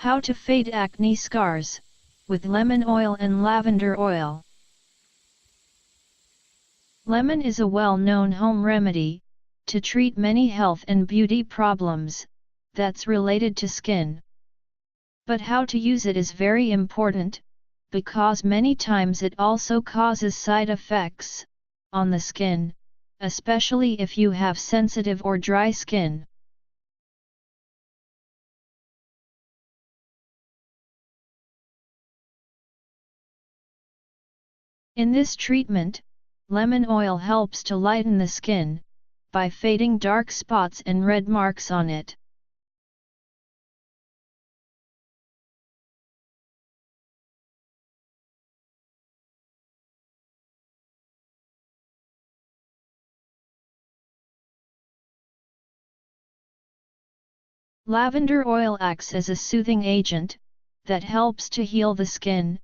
How to fade acne scars, with lemon oil and lavender oil. Lemon is a well-known home remedy, to treat many health and beauty problems, that's related to skin. But how to use it is very important, because many times it also causes side effects, on the skin, especially if you have sensitive or dry skin. In this treatment, lemon oil helps to lighten the skin, by fading dark spots and red marks on it. Lavender oil acts as a soothing agent, that helps to heal the skin,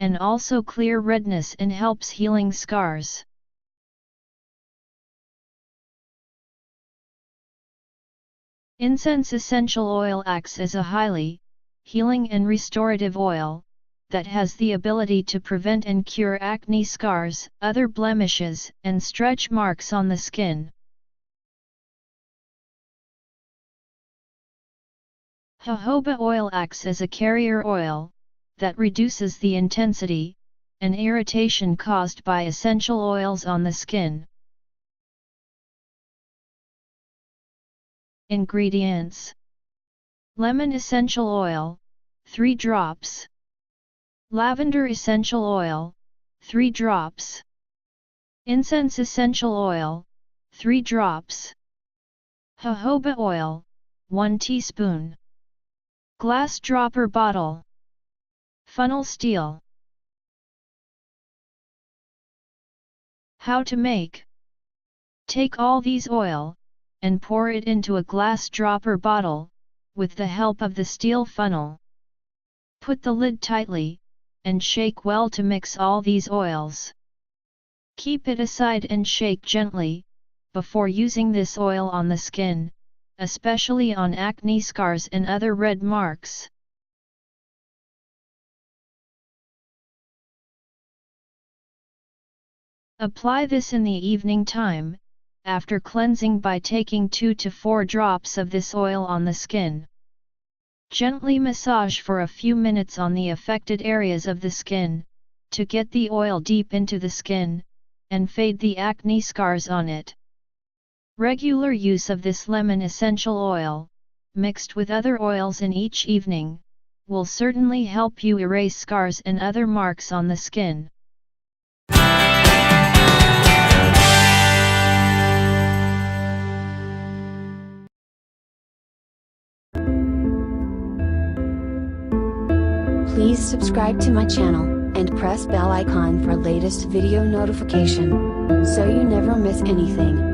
and also clear redness and helps healing scars. Incense essential oil acts as a highly healing and restorative oil, that has the ability to prevent and cure acne scars, other blemishes, and stretch marks on the skin. Jojoba oil acts as a carrier oil, that reduces the intensity and irritation caused by essential oils on the skin. Ingredients: lemon essential oil, 3 drops. Lavender essential oil, 3 drops. Incense essential oil, 3 drops. Jojoba oil, 1 teaspoon. Glass dropper bottle. Funnel steel. How to make? Take all these oil, and pour it into a glass dropper bottle, with the help of the steel funnel. Put the lid tightly, and shake well to mix all these oils. Keep it aside and shake gently, before using this oil on the skin, especially on acne scars and other red marks. Apply this in the evening time, after cleansing by taking 2 to 4 drops of this oil on the skin. Gently massage for a few minutes on the affected areas of the skin, to get the oil deep into the skin, and fade the acne scars on it. Regular use of this lemon essential oil, mixed with other oils in each evening, will certainly help you erase scars and other marks on the skin. Please subscribe to my channel, and press bell icon for latest video notification, so you never miss anything.